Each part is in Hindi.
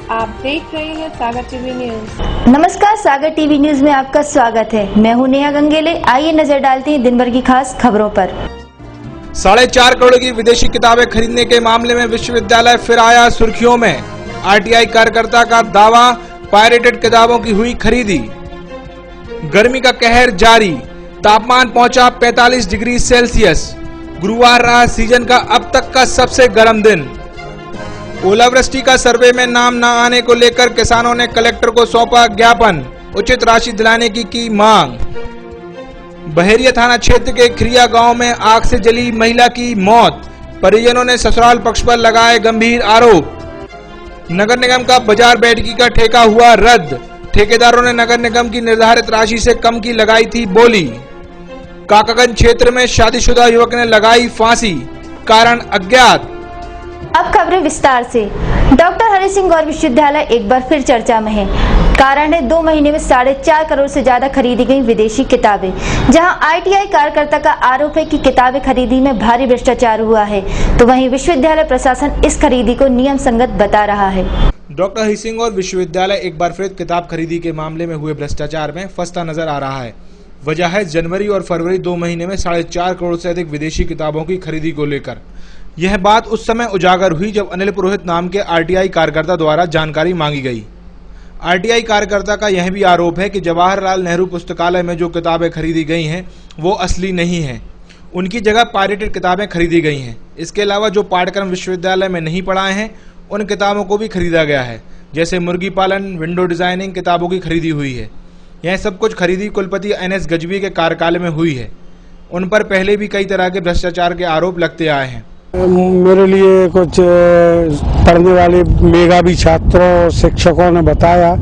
आप देख रहे हैं सागर टीवी न्यूज। नमस्कार, सागर टीवी न्यूज में आपका स्वागत है। मैं हूं नेहा गंगेले। आइए नजर डालते हैं दिन भर की खास खबरों पर। 4.5 करोड़ की विदेशी किताबें खरीदने के मामले में विश्वविद्यालय फिर आया सुर्खियों में। आरटीआई कार्यकर्ता का दावा, पायरेटेड किताबों की हुई खरीदी। गर्मी का कहर जारी, तापमान पहुंचा 45 डिग्री सेल्सियस। गुरुवार रहा सीजन का अब तक का सबसे गर्म दिन। ओलावृष्टि का सर्वे में नाम न आने को लेकर किसानों ने कलेक्टर को सौंपा ज्ञापन, उचित राशि दिलाने की मांग। बहेरिया थाना क्षेत्र के खिरिया गांव में आग से जली महिला की मौत, परिजनों ने ससुराल पक्ष पर लगाए गंभीर आरोप। नगर निगम का बाजार बैठकी का ठेका हुआ रद्द, ठेकेदारों ने नगर निगम की निर्धारित राशि से कम की लगाई थी बोली। काकागंज क्षेत्र में शादीशुदा युवक ने लगाई फांसी, कारण अज्ञात। अब खबरें विस्तार से। डॉक्टर हरि सिंह गौर विश्वविद्यालय एक बार फिर चर्चा में है। कारण है 2 महीने में 4.5 करोड़ से ज्यादा खरीदी गई विदेशी किताबें। जहां आरटीआई कार्यकर्ता का आरोप है कि किताबें खरीदी में भारी भ्रष्टाचार हुआ है, तो वहीं विश्वविद्यालय प्रशासन इस खरीदी को नियम संगत बता रहा है। डॉक्टर हरि सिंह गौर विश्वविद्यालय एक बार फिर किताब खरीदी के मामले में हुए भ्रष्टाचार में फंसता नजर आ रहा है। वजह है जनवरी और फरवरी 2 महीने में 4.5 करोड़ से अधिक विदेशी किताबों की खरीदी को लेकर। यह बात उस समय उजागर हुई जब अनिल पुरोहित नाम के आरटीआई कार्यकर्ता द्वारा जानकारी मांगी गई। आरटीआई कार्यकर्ता का यह भी आरोप है कि जवाहरलाल नेहरू पुस्तकालय में जो किताबें खरीदी गई हैं वो असली नहीं हैं, उनकी जगह पायरेटेड किताबें खरीदी गई हैं। इसके अलावा जो पाठ्यक्रम विश्वविद्यालय में नहीं पढ़ाए हैं उन किताबों को भी खरीदा गया है, जैसे मुर्गी पालन, विंडो डिजाइनिंग किताबों की खरीदी हुई है। यह सब कुछ खरीदी कुलपति NS गजवी के कार्यकाल में हुई है। उन पर पहले भी कई तरह के भ्रष्टाचार के आरोप लगते आए हैं। मेरे लिए कुछ पढ़ने वाले मेधावी छात्रों और शिक्षकों ने बताया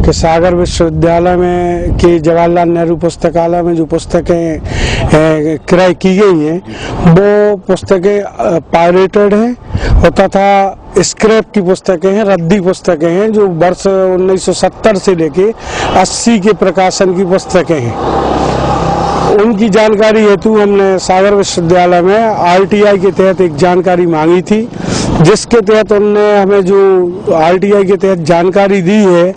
कि सागर विश्वविद्यालय में कि जवाहरलाल नेहरू पुस्तकालय में जो पुस्तकें क्रय की गई हैं वो पुस्तकें पायरेटेड हैं और तथा स्क्रैप की पुस्तकें हैं, रद्दी पुस्तकें हैं, जो वर्ष 1970 से लेके 80 के प्रकाशन की पुस्तकें हैं। उनकी जानकारी हेतु हमने सागर विश्वविद्यालय में आरटीआई के तहत एक जानकारी मांगी थी, जिसके तहत उन्होंने हमें जो आरटीआई के तहत जानकारी दी है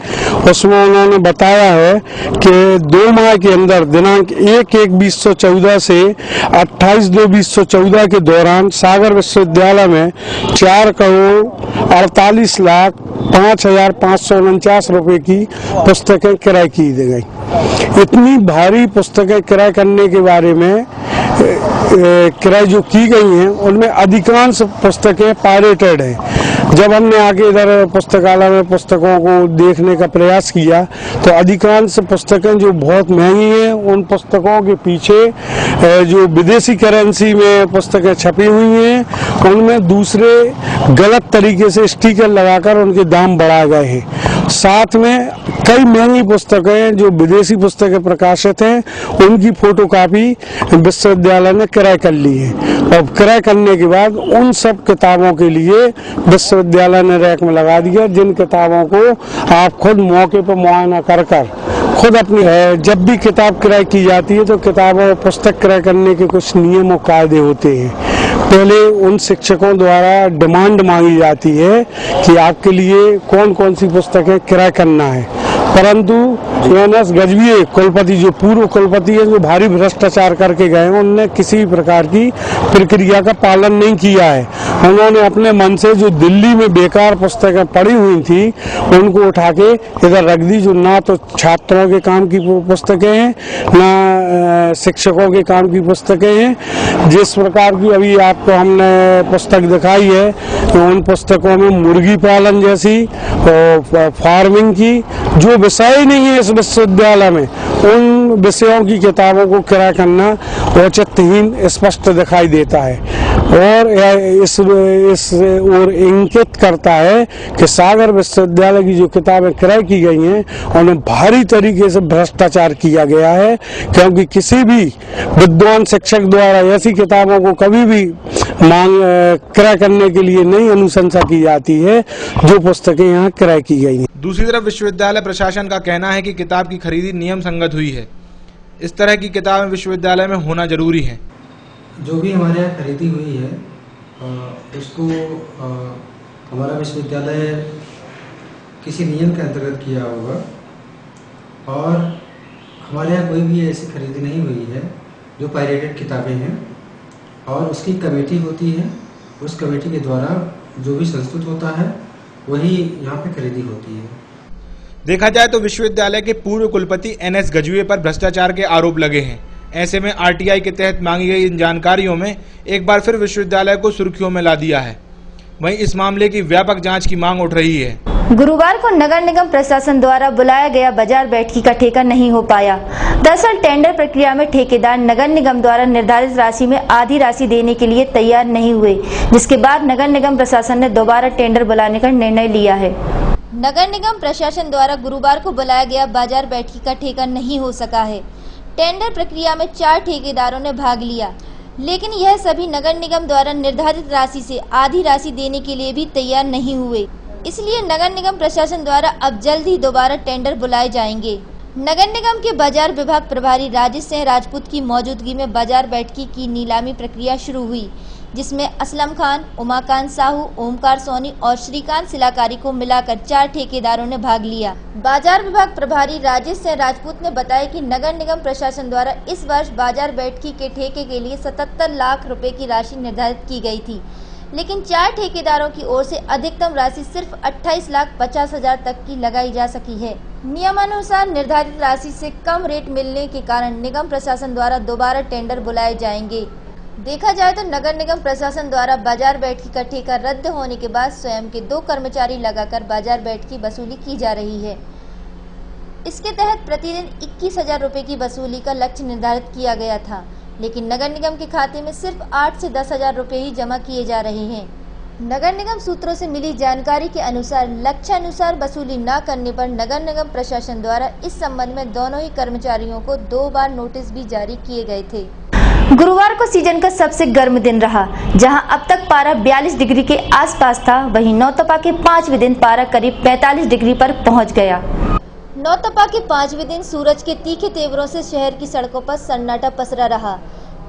उसमें उन्होंने बताया है कि 2 माह के अंदर दिनांक 1/1/2014 से 28/2/2014 के दौरान सागर विश्वविद्यालय में 4,48,05,549 रुपए की पुस्तकें क्रय की गई। इतनी भारी पुस्तकें क्रय करने के बारे में क्रय जो की गई हैं उनमें अधिकांश पुस्तकें पायरेटेड हैं। जब हमने आगे इधर पुस्तकालय में पुस्तकों को देखने का प्रयास किया तो अधिकांश पुस्तकें जो बहुत महंगी हैं उन पुस्तकों के पीछे जो विदेशी करेंसी में पुस्तकें छपी हुई हैं उनमें दूसरे गलत तरीके से स्टिकर लगाकर उनके दाम बढ़ाए गए हैं। साथ में कई महंगी पुस्तकें जो विदेशी पुस्तकें प्रकाशित हैं उनकी फोटोकॉपी विश्वविद्यालय ने क्रय कर ली है और क्रय करने के बाद उन सब किताबों के लिए विश्वविद्यालय ने रैक में लगा दिया, जिन किताबों को आप खुद मौके पर मुआयना कर खुद अपनी जब भी किताब क्रय की जाती है तो किताबों पुस्तक क्रय करने के कुछ नियम और कायदे होते हैं। पहले उन शिक्षकों द्वारा डिमांड मांगी जाती है कि आपके लिए कौन कौन सी पुस्तकें क्रय करना है, परंतु NS गजवी कुलपति जो पूर्व कुलपति है जो भारी भ्रष्टाचार करके गए हैं उन्होंने किसी भी प्रकार की प्रक्रिया का पालन नहीं किया है। उन्होंने अपने मन से जो दिल्ली में बेकार पुस्तकें पड़ी हुई थी उनको उठा के इधर रख दी, जो ना तो छात्रों के काम की पुस्तकें हैं ना शिक्षकों के काम की पुस्तकें हैं। जिस प्रकार की अभी आपको हमने पुस्तक दिखाई है उन पुस्तकों में मुर्गी पालन जैसी और फार्मिंग की जो विषय नहीं है इस विश्वविद्यालय में, उन विषयों की किताबों को क्रय करना औचित्यहीन स्पष्ट दिखाई देता है और इस ओर इंगित करता है कि सागर विश्वविद्यालय की जो किताबें क्रय की गई हैं उन्हें भारी तरीके से भ्रष्टाचार किया गया है, क्योंकि किसी भी विद्वान शिक्षक द्वारा ऐसी किताबों को कभी भी क्रय करने के लिए नहीं अनुशंसा की जाती है जो पुस्तकें यहाँ क्रय की गई हैं। दूसरी तरफ विश्वविद्यालय प्रशासन का कहना है कि किताब की खरीदी नियम संगत हुई है। इस तरह की किताबें विश्वविद्यालय में होना जरूरी है। जो भी हमारे यहाँ खरीदी हुई है उसको हमारा विश्वविद्यालय किसी नियम के अंतर्गत किया होगा और हमारे यहाँ कोई भी ऐसी खरीदी नहीं हुई है जो पायरेटेड किताबें हैं और उसकी कमेटी होती है। उस कमेटी के द्वारा जो भी संस्तुत होता है वही यहाँ पे खरीदी होती है। देखा जाए तो विश्वविद्यालय के पूर्व कुलपति NS गजुए पर भ्रष्टाचार के आरोप लगे हैं। ऐसे में RTI के तहत मांगी गई इन जानकारियों में एक बार फिर विश्वविद्यालय को सुर्खियों में ला दिया है। वहीं इस मामले की व्यापक जांच की मांग उठ रही है। गुरुवार को नगर निगम प्रशासन द्वारा बुलाया गया बाजार बैठकी का ठेका नहीं हो पाया। दरअसल टेंडर प्रक्रिया में ठेकेदार नगर निगम द्वारा निर्धारित राशि में आधी राशि देने के लिए तैयार नहीं हुए, जिसके बाद नगर निगम प्रशासन ने दोबारा टेंडर बुलाने का निर्णय लिया है। नगर निगम प्रशासन द्वारा गुरुवार को बुलाया गया बाजार बैठकी का ठेका नहीं हो सका है। टेंडर प्रक्रिया में 4 ठेकेदारों ने भाग लिया, लेकिन यह सभी नगर निगम द्वारा निर्धारित राशि से आधी राशि देने के लिए भी तैयार नहीं हुए। इसलिए नगर निगम प्रशासन द्वारा अब जल्द ही दोबारा टेंडर बुलाए जाएंगे। नगर निगम के बाजार विभाग प्रभारी राजेश सिंह राजपूत की मौजूदगी में बाजार बैठकी की नीलामी प्रक्रिया शुरू हुई, जिसमें असलम खान, उमाकांत साहू, ओमकार सोनी और श्रीकांत सिलाकारी को मिलाकर 4 ठेकेदारों ने भाग लिया। बाजार विभाग प्रभारी राजेश सिंह राजपूत ने बताया कि नगर निगम प्रशासन द्वारा इस वर्ष बाजार बैठकी के ठेके के लिए 77 लाख रुपए की राशि निर्धारित की गई थी, लेकिन 4 ठेकेदारों की ओर से अधिकतम राशि सिर्फ 28,50,000 तक की लगाई जा सकी है। नियमानुसार निर्धारित राशि से कम रेट मिलने के कारण निगम प्रशासन द्वारा दोबारा टेंडर बुलाए जाएंगे। देखा जाए तो नगर निगम प्रशासन द्वारा बाजार बैठकी का ठेका रद्द होने के बाद स्वयं के 2 कर्मचारी लगाकर बाजार बैठकी वसूली की जा रही है। इसके तहत प्रतिदिन 21,000 रुपए की वसूली का लक्ष्य निर्धारित किया गया था, लेकिन नगर निगम के खाते में सिर्फ 8 से 10,000 रुपए ही जमा किए जा रहे हैं। नगर निगम सूत्रों से मिली जानकारी के अनुसार लक्ष्यानुसार वसूली न करने पर नगर निगम प्रशासन द्वारा इस संबंध में दोनों ही कर्मचारियों को 2 बार नोटिस भी जारी किए गए थे। गुरुवार को सीजन का सबसे गर्म दिन रहा, जहां अब तक पारा 42 डिग्री के आसपास था। वहीं नौतपा के 5वें दिन पारा करीब 45 डिग्री पर पहुंच गया। नौतपा के 5वें दिन सूरज के तीखे तेवरों से शहर की सड़कों पर सन्नाटा पसरा रहा।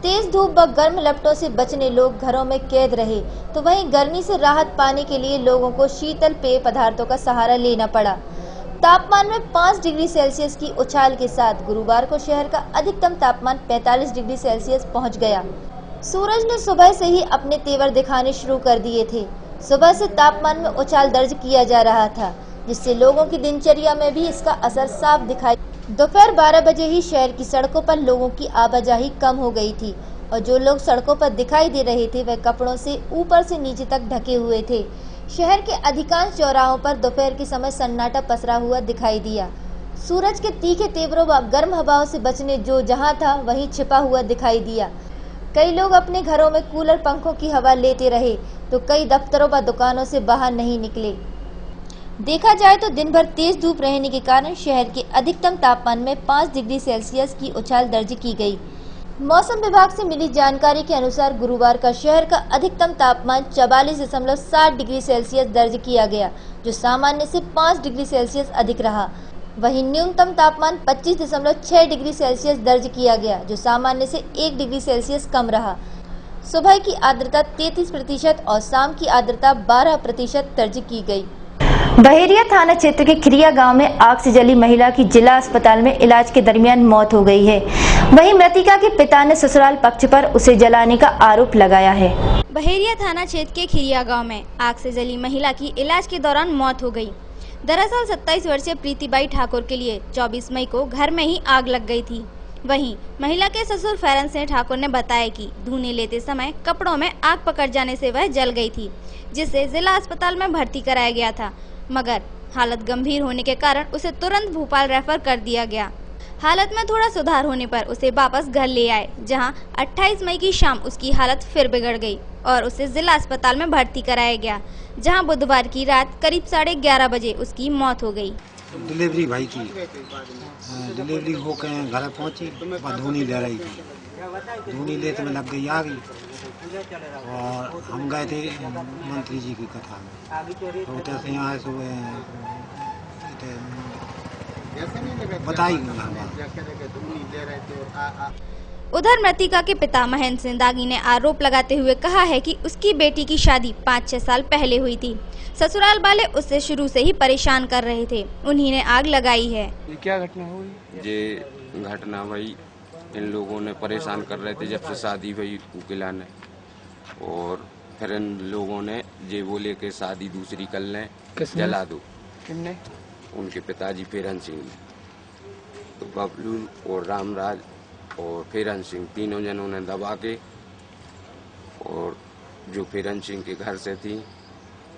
तेज धूप व गर्म लपटों से बचने लोग घरों में कैद रहे, तो वहीं गर्मी से राहत पाने के लिए लोगों को शीतल पेय पदार्थों का सहारा लेना पड़ा। तापमान में 5 डिग्री सेल्सियस की उछाल के साथ गुरुवार को शहर का अधिकतम तापमान 45 डिग्री सेल्सियस पहुंच गया। सूरज ने सुबह से ही अपने तेवर दिखाने शुरू कर दिए थे। सुबह से तापमान में उछाल दर्ज किया जा रहा था, जिससे लोगों की दिनचर्या में भी इसका असर साफ दिखाई। दोपहर 12 बजे ही शहर की सड़कों पर लोगों की आवाजाही कम हो गई थी और जो लोग सड़कों पर दिखाई दे रहे थे वह कपड़ों से ऊपर से नीचे तक ढके हुए थे। शहर के अधिकांश चौराहों पर दोपहर के समय सन्नाटा पसरा हुआ दिखाई दिया। सूरज के तीखे तेवरों व गर्म हवाओं से बचने जो जहां था वहीं छिपा हुआ दिखाई दिया। कई लोग अपने घरों में कूलर पंखों की हवा लेते रहे, तो कई दफ्तरों व दुकानों से बाहर नहीं निकले। देखा जाए तो दिन भर तेज धूप रहने के कारण शहर के अधिकतम तापमान में 5 डिग्री सेल्सियस की उछाल दर्ज की गई। मौसम विभाग से मिली जानकारी के अनुसार गुरुवार का शहर का अधिकतम तापमान 44.7 डिग्री सेल्सियस दर्ज किया गया, जो सामान्य से 5 डिग्री सेल्सियस अधिक रहा। वहीं न्यूनतम तापमान 25.6 डिग्री सेल्सियस दर्ज किया गया, जो सामान्य से 1 डिग्री सेल्सियस कम रहा। सुबह की आर्द्रता 33% और शाम की आर्द्रता 12% दर्ज की गई। बहेरिया थाना क्षेत्र के खिरिया गांव में आग से जली महिला की जिला अस्पताल में इलाज के दरमियान मौत हो गई है। वहीं मृतका के पिता ने ससुराल पक्ष पर उसे जलाने का आरोप लगाया है। बहेरिया थाना क्षेत्र के खिरिया गांव में आग से जली महिला की इलाज के दौरान मौत हो गई। दरअसल 27 वर्षीय प्रीतिबाई ठाकुर के लिए 24 मई को घर में ही आग लग गई थी। वहीं महिला के ससुर फैरन सिंह ठाकुर ने बताया कि धुने लेते समय कपड़ों में आग पकड़ जाने से वह जल गई थी, जिसे जिला अस्पताल में भर्ती कराया गया था, मगर हालत गंभीर होने के कारण उसे तुरंत भोपाल रेफर कर दिया गया। हालत में थोड़ा सुधार होने पर उसे वापस घर ले आए, जहां 28 मई की शाम उसकी हालत फिर बिगड़ गई और उसे जिला अस्पताल में भर्ती कराया गया, जहां बुधवार की रात करीब 11:30 बजे उसकी मौत हो गई। डिलीवरी भाई की डिलीवरी होकर घर पहुंची, धुनी ले रही थी। धुनी लेते में लग गई आग, और हम गए थे मंत्री जी की कथा में, तो से यहाँ बताई। उधर मृतिका के पिता महेंद्र सिंह दागी ने आरोप लगाते हुए कहा है कि उसकी बेटी की शादी 5-6 साल पहले हुई थी। ससुराल वाले उससे शुरू से ही परेशान कर रहे थे, उन्हीं ने आग लगाई है। ये क्या घटना हुई? ये घटना भाई इन लोगों ने परेशान कर रहे थे जब से शादी हुई उकिला ने, और फिर इन लोगों ने ये बोले कि शादी दूसरी कर लें, जला दो। किसने? उनके पिताजी फेरन सिंह ने। तो बबलू और रामराज और फेरन सिंह तीनों जनों ने दबा के, और जो फेरन सिंह के घर से थी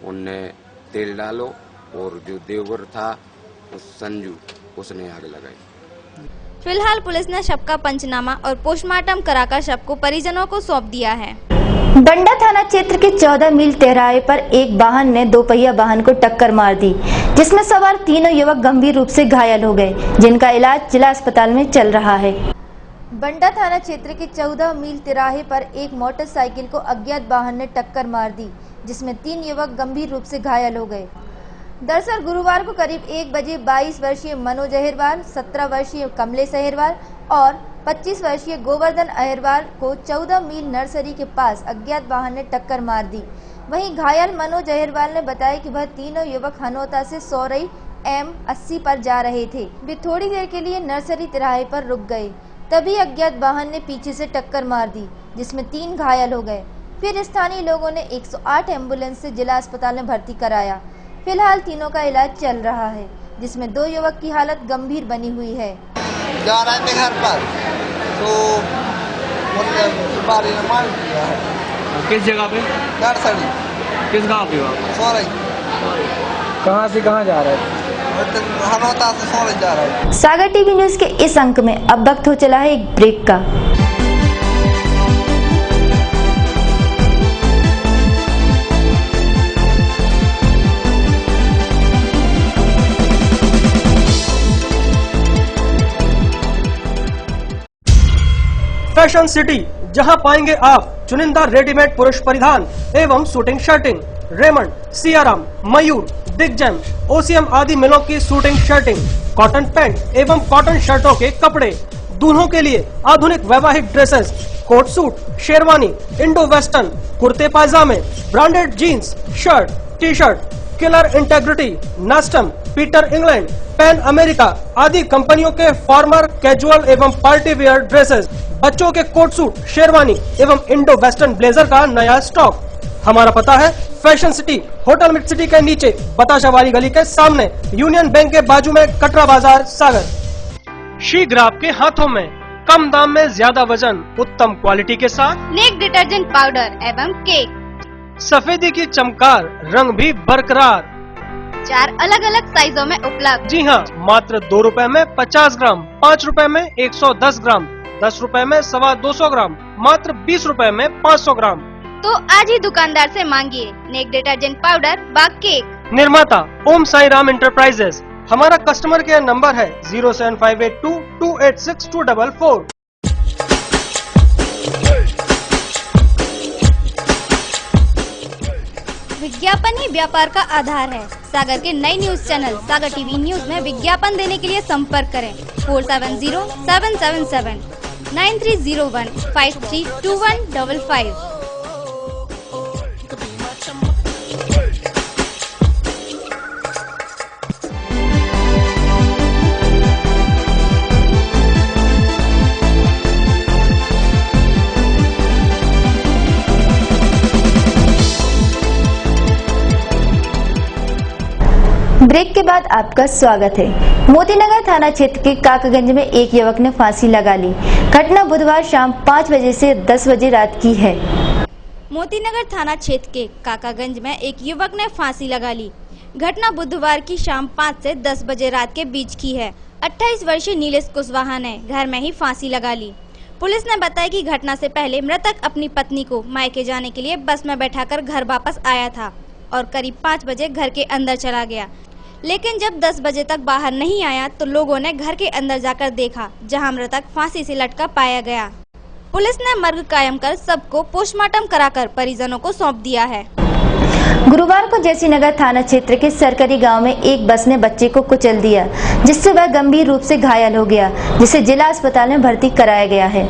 उनने तेल डालो, और जो देवर था उस संजू उसने आग लगाई। फिलहाल पुलिस ने शव का पंचनामा और पोस्टमार्टम कराकर शव को परिजनों को सौंप दिया है। बंडा थाना क्षेत्र के 14 मील तिराहे पर एक वाहन ने दोपहिया वाहन को टक्कर मार दी, जिसमें सवार तीनों युवक गंभीर रूप से घायल हो गए, जिनका इलाज जिला अस्पताल में चल रहा है। बंडा थाना क्षेत्र के 14 मील तिराहे पर एक मोटरसाइकिल को अज्ञात वाहन ने टक्कर मार दी, जिसमें 3 युवक गंभीर रूप से घायल हो गए। दरअसल गुरुवार को करीब 1 बजे 22 वर्षीय मनोज अहिरवार, 17 वर्षीय कमलेश अहिरवार और 25 वर्षीय गोवर्धन अहिरवार को 14 मील नर्सरी के पास अज्ञात वाहन ने टक्कर मार दी। वहीं घायल मनोज अहिरवार ने बताया कि वह तीनों युवक हनोता से सौरई M80 पर जा रहे थे। वे थोड़ी देर के लिए नर्सरी तिराहे पर रुक गए, तभी अज्ञात वाहन ने पीछे से टक्कर मार दी, जिसमें 3 घायल हो गए। फिर स्थानीय लोगों ने 108 एम्बुलेंस से जिला अस्पताल में भर्ती कराया। फिलहाल तीनों का इलाज चल रहा है, जिसमें 2 युवक की हालत गंभीर बनी हुई है। जा रहे थे घर पर तो बारी ने मार दिया है। किस जगह पे? नर्सरी। किस गांव पे? सौरई। कहाँ से कहाँ जा रहे थे? हनोता से सौरई जा रहे थे। सागर टीवी न्यूज के इस अंक में अब वक्त हो चला है एक ब्रेक का। फैशन सिटी, जहां पाएंगे आप चुनिंदा रेडीमेड पुरुष परिधान एवं suiting shirting, Raymond, Siyaram, Mayur, Digjam, OCM आदि मिलों की शूटिंग शर्टिंग, कॉटन पैंट एवं कॉटन शर्टों के कपड़े, दूल्हों के लिए आधुनिक वैवाहिक dresses, coat suit, sherwani, Indo western, कुर्ते पायजामे, branded jeans, shirt, T shirt, killer integrity, नास्टम, पीटर इंग्लैंड, पैन अमेरिका आदि कंपनियों के फॉर्मल, कैजुअल एवं पार्टी वेयर ड्रेसेस, बच्चों के कोट सूट, शेरवानी एवं इंडो वेस्टर्न ब्लेजर का नया स्टॉक। हमारा पता है fashion city, hotel mid city के नीचे, बताशा वाली गली के सामने, यूनियन बैंक के बाजू में, कटरा बाजार, सागर। शीघ्र आपके हाथों में, कम दाम में ज्यादा वजन, उत्तम क्वालिटी के साथ नेक डिटर्जेंट पाउडर एवं केक, सफेदी की चमकार, रंग भी बरकरार, 4 अलग अलग साइजों में उपलब्ध। जी हाँ, मात्र 2 रुपए में 50 ग्राम, 5 रुपए में 110 ग्राम, 10 रुपए में 225 ग्राम, मात्र 20 रुपए में 500 ग्राम। तो आज ही दुकानदार से मांगिए नेक डिटर्जेंट पाउडर व केक। निर्माता ओम साई राम इंटरप्राइजेस। हमारा कस्टमर केयर नंबर है 07582 286 244। विज्ञापन ही व्यापार का आधार है। सागर के नई न्यूज चैनल सागर टीवी न्यूज में विज्ञापन देने के लिए संपर्क करें 470777 9301 532155। ब्रेक के बाद आपका स्वागत है। मोतीनगर थाना क्षेत्र के काकागंज में एक युवक ने फांसी लगा ली। घटना बुधवार शाम 5 बजे से 10 बजे रात की है। मोतीनगर थाना क्षेत्र के काकागंज में एक युवक ने फांसी लगा ली। घटना बुधवार की शाम 5 से 10 बजे रात के बीच की है। 28 वर्षीय नीलेश कुशवाहा ने घर में ही फांसी लगा ली। पुलिस ने बताया कि घटना से पहले मृतक अपनी पत्नी को मायके जाने के लिए बस में बैठाकर घर वापस आया था और करीब 5 बजे घर के अंदर चला गया, लेकिन जब 10 बजे तक बाहर नहीं आया तो लोगों ने घर के अंदर जाकर देखा, जहां मृतक फांसी से लटका पाया गया। पुलिस ने मर्ग कायम कर सबको पोस्टमार्टम कराकर परिजनों को सौंप दिया है। गुरुवार को जयसीनगर थाना क्षेत्र के सरकरी गांव में एक बस ने बच्चे को कुचल दिया, जिससे वह गंभीर रूप से घायल हो गया, जिसे जिला अस्पताल में भर्ती कराया गया है।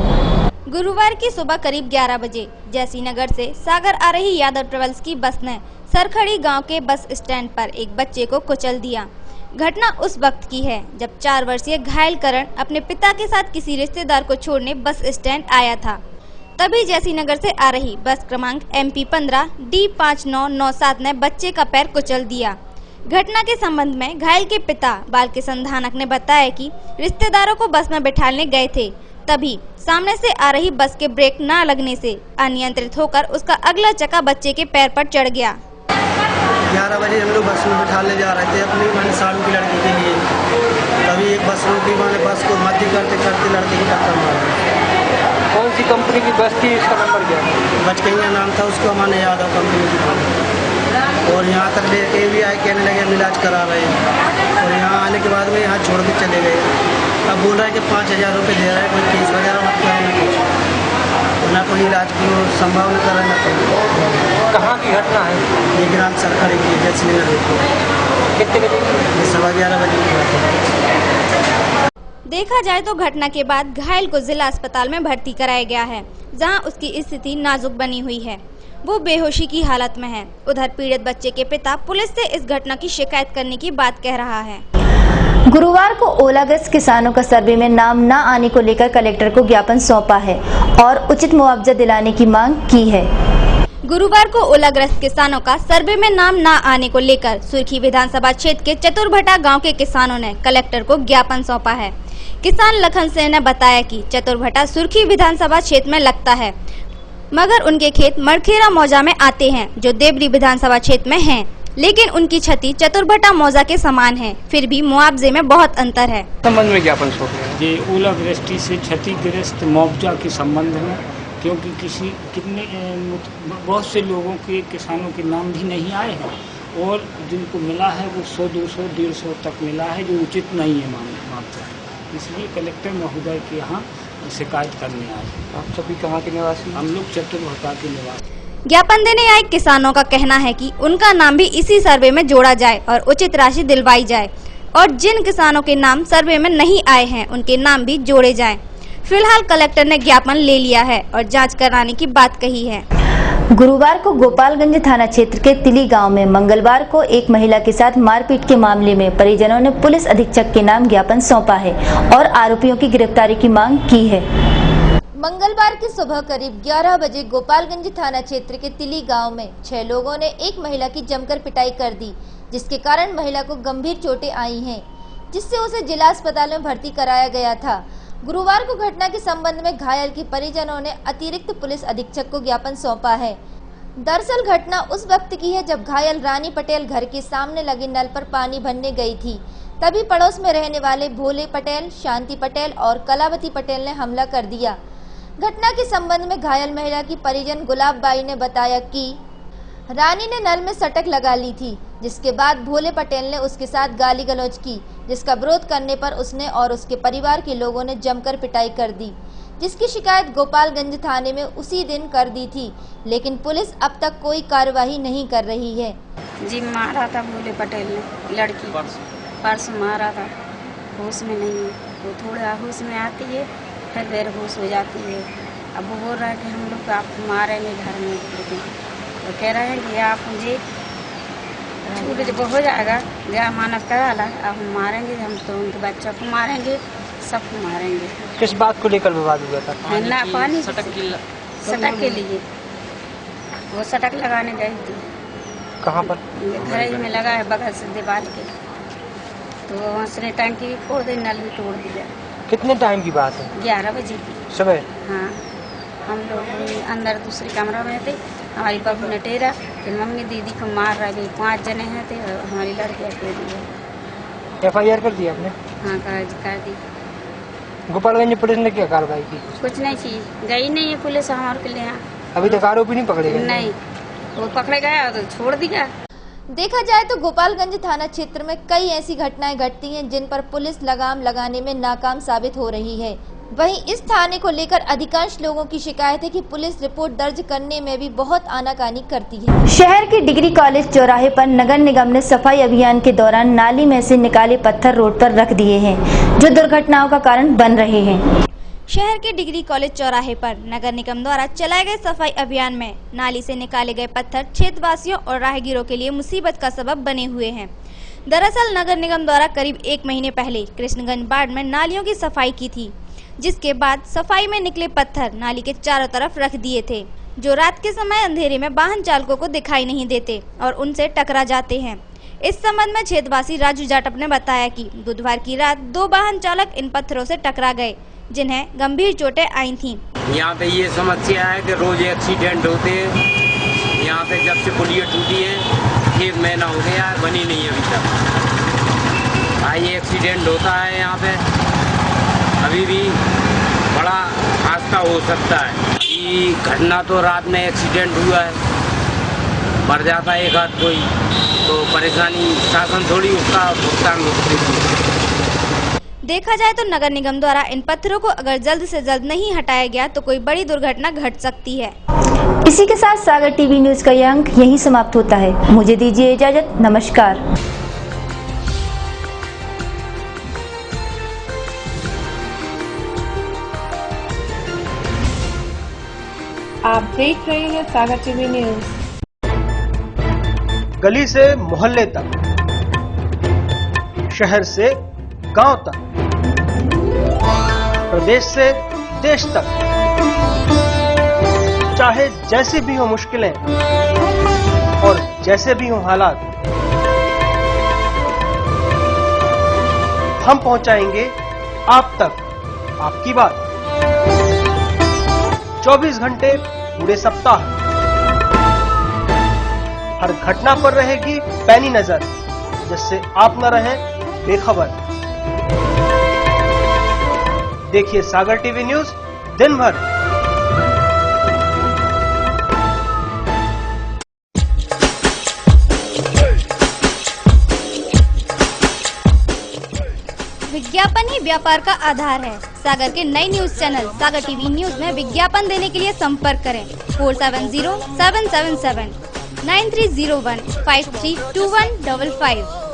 गुरुवार की सुबह करीब 11 बजे जयसीनगर से सागर आ रही यादव ट्रेवल्स की बस ने सरखड़ी गांव के बस स्टैंड पर एक बच्चे को कुचल दिया। घटना उस वक्त की है जब 4 वर्षीय घायल करण अपने पिता के साथ किसी रिश्तेदार को छोड़ने बस स्टैंड आया था। तभी जयसीनगर से आ रही बस क्रमांक MP 15 D5997 ने बच्चे का पैर कुचल दिया। घटना के संबंध में घायल के पिता बालके संधानक ने बताया कि रिश्तेदारों को बस में बिठाने गए थे, तभी सामने से आ रही बस के ब्रेक न लगने से अनियंत्रित होकर उसका अगला चक्का बच्चे के पैर पर चढ़ गया। 11 बजे हम लोग बस में बिठाने जा रहे थे अपनी मैंने साड़ू की लड़की के लिए, तभी एक बस रोकी, मैंने बस को मध्य करते करते लड़के की टक्कर मारा। कौन सी कंपनी की बस थी, इसका नंबर क्या है? बचकैया नाम था उसका, मैंने यादव कंपनी की थी। और यहाँ तक लेके भी आए, कहने लगे हम इलाज करा रहे हैं, और यहाँ आने के बाद में यहाँ छोड़ के चले गए। अब बोल रहा है कि 5000 रुपये दे रहा है, कोई फीस वगैरह मत करें ना कुछ, ना कोई इलाज को संभव न करें ना कोई। कहाँ की घटना है? ये ग्राम सरकारी की जयसीनगर। कितने बजे? 11:15 बजे की बात है। देखा जाए तो घटना के बाद घायल को जिला अस्पताल में भर्ती कराया गया है, जहां उसकी स्थिति नाजुक बनी हुई है, वो बेहोशी की हालत में है। उधर पीड़ित बच्चे के पिता पुलिस से इस घटना की शिकायत करने की बात कह रहा है। गुरुवार को ओलाग्रस्त किसानों का सर्वे में नाम न आने को लेकर कलेक्टर को ज्ञापन सौंपा है और उचित मुआवजा दिलाने की मांग की है। गुरुवार को ओलाग्रस्त किसानों का सर्वे में नाम न आने को लेकर सुर्खी विधानसभा क्षेत्र के चतुरभटा गांव के किसानों ने कलेक्टर को ज्ञापन सौंपा है। किसान लखन सिंह ने बताया कि चतुरभटा सुर्खी विधानसभा क्षेत्र में लगता है, मगर उनके खेत मड़खेरा मौजा में आते हैं जो देवरी विधानसभा क्षेत्र में हैं, लेकिन उनकी क्षति चतुरभटा मौजा के समान है, फिर भी मुआवजे में बहुत अंतर है। संबंध में ज्ञापन सौंपा ये ओलावृष्टि से क्षतिग्रस्त मुआवजा के संबंध में, क्योंकि बहुत से लोगों के किसानों के नाम भी नहीं आए हैं और जिनको मिला है वो 100, 200, 150 तक मिला है, जो उचित नहीं है मुआवजा। इसलिए कलेक्टर महोदय के यहाँ शिकायत करने आए। आप सभी कहाँ के निवासी? हम लोग चतुरभटा के निवासी। ज्ञापन देने आए किसानों का कहना है कि उनका नाम भी इसी सर्वे में जोड़ा जाए और उचित राशि दिलवाई जाए, और जिन किसानों के नाम सर्वे में नहीं आए हैं उनके नाम भी जोड़े जाएं। फिलहाल कलेक्टर ने ज्ञापन ले लिया है और जांच कराने की बात कही है। गुरुवार को गोपालगंज थाना क्षेत्र के तिली गांव में मंगलवार को एक महिला के साथ मारपीट के मामले में परिजनों ने पुलिस अधीक्षक के नाम ज्ञापन सौंपा है और आरोपियों की गिरफ्तारी की मांग की है। मंगलवार की सुबह करीब 11 बजे गोपालगंज थाना क्षेत्र के तिली गांव में 6 लोगों ने एक महिला की जमकर पिटाई कर दी, जिसके कारण महिला को गंभीर चोटें आई हैं, जिससे उसे जिला अस्पताल में भर्ती कराया गया था। गुरुवार को घटना के संबंध में घायल की परिजनों ने अतिरिक्त पुलिस अधीक्षक को ज्ञापन सौंपा है। दरअसल घटना उस वक्त की है जब घायल रानी पटेल घर के सामने लगे नल पर पानी भरने गई थी, तभी पड़ोस में रहने वाले भोले पटेल, शांति पटेल और कलावती पटेल ने हमला कर दिया। घटना के संबंध में घायल महिला की परिजन गुलाब बाई ने बताया कि रानी ने नल में सटक लगा ली थी, जिसके बाद भोले पटेल ने उसके साथ गाली गलौज की, जिसका विरोध करने पर उसने और उसके परिवार के लोगों ने जमकर पिटाई कर दी, जिसकी शिकायत गोपालगंज थाने में उसी दिन कर दी थी, लेकिन पुलिस अब तक कोई कार्यवाही नहीं कर रही है। जी मारा था भोले पटेल ने लड़की, परसों मारा था, होश में नहीं है, वो थोड़ा होश में आती है फिर देर होश हो जाती है। अब वो बोल रहा है कि हम लोग आप मारेंगे घर में, तो कह रहे हैं कि आप मुझे छूट जब हो जाएगा गया मानव कराला, अब हम मारेंगे, हम तो उनके बच्चों को मारेंगे, सबको मारेंगे। किस बात को लेकर विवाद हुआ था? ना पानी सटक के लिए वो सटक लगाने गई थी। कहाँ पर? घर ही में लगा है बगल से दीवार के, तो उसने टंकी फोड़ दी, नल भी तोड़ दिया। कितने टाइम की बात है? 11 बजे की सुबह। हाँ, हम लोग अंदर दूसरे कमरा में थे, हमारी बहू ने टेरा, फिर मम्मी दीदी को मार रहा है, 5 जने हैं थे, हमारी लड़की अकेली है। FIR कर दिया आपने? हाँ कर दी। गोपालगंज पुलिस ने क्या कार्रवाई की? कुछ नहीं की, गई नहीं है पुलिस हमारे के लिए यहाँ। अभी तक आरोपी नहीं पकड़े गए? नहीं, वो पकड़े गया तो छोड़ दिया। देखा जाए तो गोपालगंज थाना क्षेत्र में कई ऐसी घटनाएं घटती हैं जिन पर पुलिस लगाम लगाने में नाकाम साबित हो रही है। वहीं इस थाने को लेकर अधिकांश लोगों की शिकायत है कि पुलिस रिपोर्ट दर्ज करने में भी बहुत आनाकानी करती है। शहर के डिग्री कॉलेज चौराहे पर नगर निगम ने सफाई अभियान के दौरान नाली में से निकाले पत्थर रोड पर रख दिए हैं, जो दुर्घटनाओं का कारण बन रहे हैं। शहर के डिग्री कॉलेज चौराहे पर नगर निगम द्वारा चलाए गए सफाई अभियान में नाली से निकाले गए पत्थर क्षेत्रवासियों और राहगीरों के लिए मुसीबत का सबब बने हुए हैं। दरअसल नगर निगम द्वारा करीब 1 महीने पहले कृष्णगंज वार्ड में नालियों की सफाई की थी, जिसके बाद सफाई में निकले पत्थर नाली के चारों तरफ रख दिए थे, जो रात के समय अंधेरे में वाहन चालकों को दिखाई नहीं देते और उनसे टकरा जाते हैं। इस संबंध में क्षेत्रवासी राजू जाटव ने बताया कि बुधवार की रात 2 वाहन चालक इन पत्थरों से टकरा गए, जिन्हें गंभीर चोटें आई थीं। यहाँ पे ये समस्या है कि रोज एक्सीडेंट होते हैं। यहाँ पे जब से पुलिया टूटी है 1 महीना हो गया है, बनी नहीं है अभी तक। भाई एक्सीडेंट होता है यहाँ पे, अभी भी बड़ा हादसा हो सकता है। ये घटना तो रात में एक्सीडेंट हुआ है, मर जाता है एक आध कोई, तो परेशानी शासन थोड़ी उसका भुगतान होती। देखा जाए तो नगर निगम द्वारा इन पत्थरों को अगर जल्द से जल्द नहीं हटाया गया तो कोई बड़ी दुर्घटना घट सकती है। इसी के साथ सागर टीवी न्यूज का ये अंक यहीं समाप्त होता है। मुझे दीजिए इजाजत। नमस्कार। आप देख रहे हैं सागर टीवी न्यूज। गली से मोहल्ले तक, शहर से गांव तक, प्रदेश से देश तक, चाहे जैसी भी हो मुश्किलें और जैसे भी हो हालात, हम पहुंचाएंगे आप तक आपकी बात। 24 घंटे पूरे सप्ताह, हर घटना पर रहेगी पैनी नजर, जिससे आप न रहें बेखबर। देखिए सागर टीवी न्यूज दिन भर। विज्ञापन ही व्यापार का आधार है। सागर के नए न्यूज चैनल सागर टीवी न्यूज में विज्ञापन देने के लिए संपर्क करें 470777 9301 532155।